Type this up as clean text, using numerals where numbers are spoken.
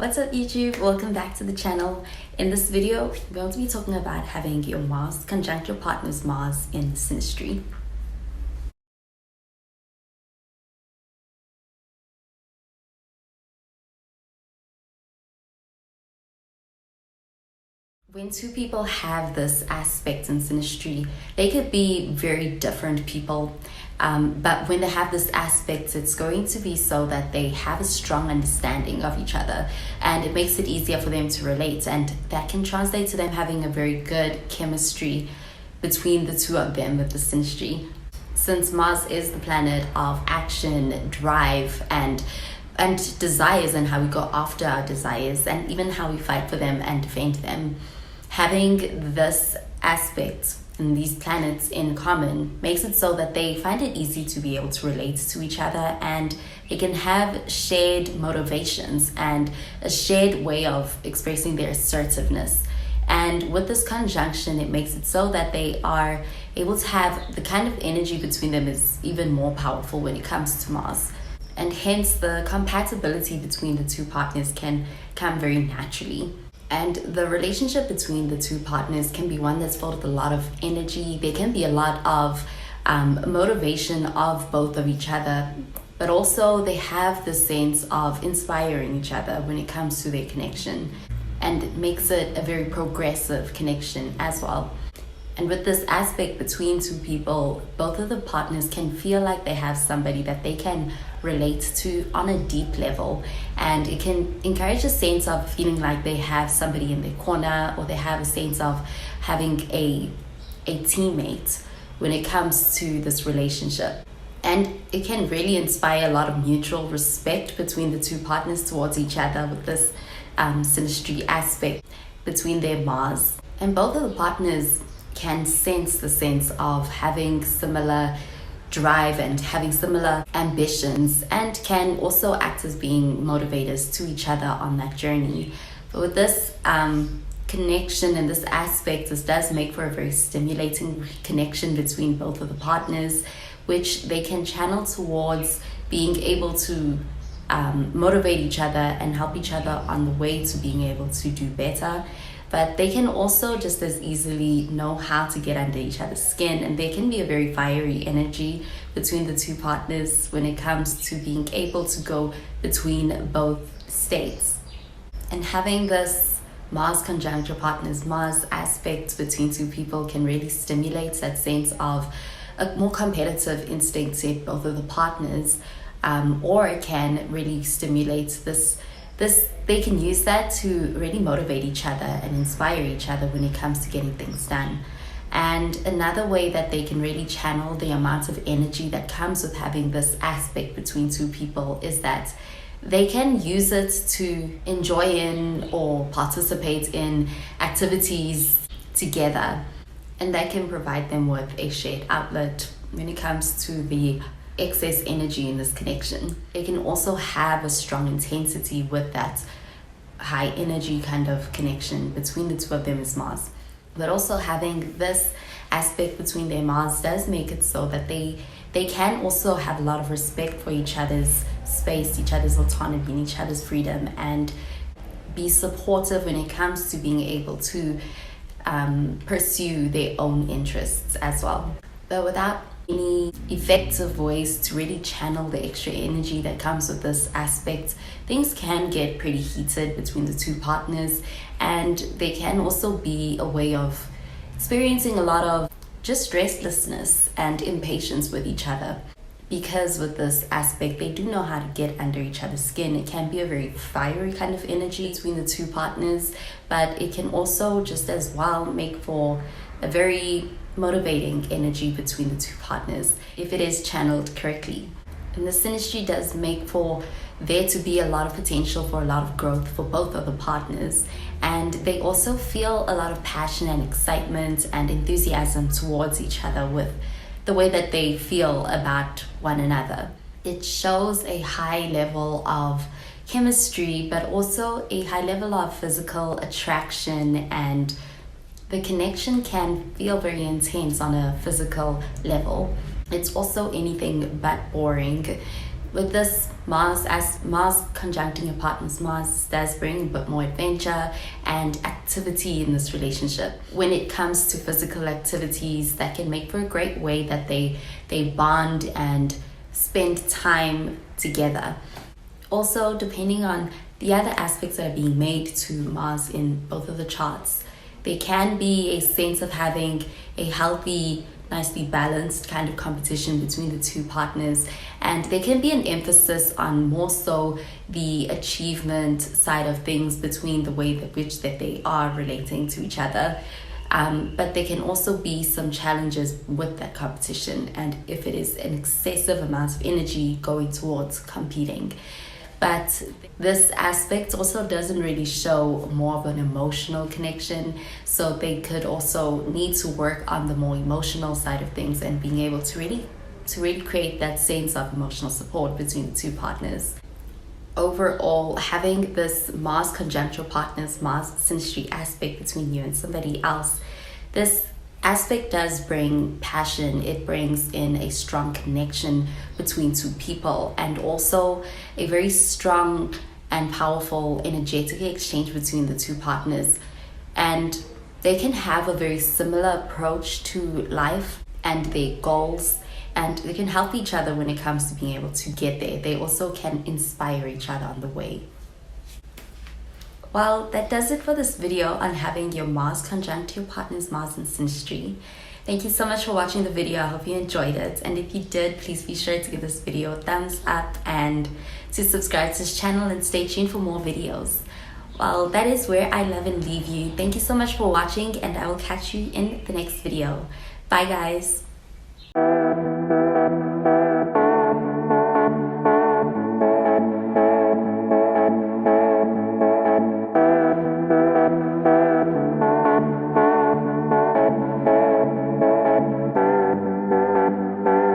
What's up YouTube? Welcome back to the channel. In this video, we're going to be talking about having your Mars conjunct your partner's Mars in SYNASTRY. When two people have this aspect in SYNASTRY, they could be very different people. But when they have this aspect, it's going to be so that they have a strong understanding of each other, and it makes it easier for them to relate, and that can translate to them having a very good chemistry between the two of them with the SYNASTRY. Since Mars is the planet of action, drive, and desires, and how we go after our desires, and even how we fight for them and defend them, having this aspect and these planets in common makes it so that they find it easy to be able to relate to each other, and they can have shared motivations and a shared way of expressing their assertiveness. And with this conjunction, it makes it so that they are able to have the kind of energy between them is even more powerful when it comes to Mars. And hence the compatibility between the two partners can come very naturally. And the relationship between the two partners can be one that's filled with a lot of energy. There can be a lot of motivation of both of each other, but also they have the sense of inspiring each other when it comes to their connection. And it makes it a very progressive connection as well. And with this aspect between two people, both of the partners can feel like they have somebody that they can relate to on a deep level. And it can encourage a sense of feeling like they have somebody in their corner, or they have a sense of having a teammate when it comes to this relationship. And it can really inspire a lot of mutual respect between the two partners towards each other with this SYNASTRY aspect between their Mars. And both of the partners can sense the sense of having similar drive and having similar ambitions, and can also act as being motivators to each other on that journey. But with this connection and this aspect, this does make for a very stimulating connection between both of the partners, which they can channel towards being able to motivate each other and help each other on the way to being able to do better. But they can also just as easily know how to get under each other's skin, and there can be a very fiery energy between the two partners when it comes to being able to go between both states. And having this Mars conjunct your partner's Mars aspect between two people can really stimulate that sense of a more competitive instinct in both of the partners, or it can really stimulate this they can use that to really motivate each other and inspire each other when it comes to getting things done. And another way that they can really channel the amount of energy that comes with having this aspect between two people is that they can use it to enjoy in or participate in activities together, and that can provide them with a shared outlet when it comes to the excess energy in this connection. They can also have a strong intensity with that high energy kind of connection between the two of them as Mars. But also having this aspect between their Mars does make it so that they can also have a lot of respect for each other's space, each other's autonomy, and each other's freedom, and be supportive when it comes to being able to pursue their own interests as well. But without any effective ways to really channel the extra energy that comes with this aspect, things can get pretty heated between the two partners, and they can also be a way of experiencing a lot of just restlessness and impatience with each other. Because with this aspect, they do know how to get under each other's skin. It can be a very fiery kind of energy between the two partners, but it can also just as well make for a very motivating energy between the two partners if it is channeled correctly. And the SYNASTRY does make for there to be a lot of potential for a lot of growth for both of the partners, and they also feel a lot of passion and excitement and enthusiasm towards each other with the way that they feel about one another. It shows a high level of chemistry, but also a high level of physical attraction, and the connection can feel very intense on a physical level. It's also anything but boring with this Mars, as Mars conjuncting your partner's Mars, does bring a bit more adventure and activity in this relationship. When it comes to physical activities, that can make for a great way that they bond and spend time together. Also, depending on the other aspects that are being made to Mars in both of the charts, there can be a sense of having a healthy, nicely balanced kind of competition between the two partners, and there can be an emphasis on more so the achievement side of things between the way that which that they are relating to each other. But there can also be some challenges with that competition, and if it is an excessive amount of energy going towards competing. But this aspect also doesn't really show more of an emotional connection, so they could also need to work on the more emotional side of things and being able to really create that sense of emotional support between the two partners. Overall, having this Mars conjunct your partner's Mars synastry aspect between you and somebody else, this aspect does bring passion. It brings in a strong connection between two people, and also a very strong and powerful energetic exchange between the two partners. And they can have a very similar approach to life and their goals, and they can help each other when it comes to being able to get there. They also can inspire each other on the way. Well, that does it for this video on having your Mars conjunct your partner's Mars in synastry. Thank you so much for watching the video. I hope you enjoyed it. And if you did, please be sure to give this video a thumbs up and to subscribe to this channel and stay tuned for more videos. Well, that is where I love and leave you. Thank you so much for watching, and I will catch you in the next video. Bye, guys.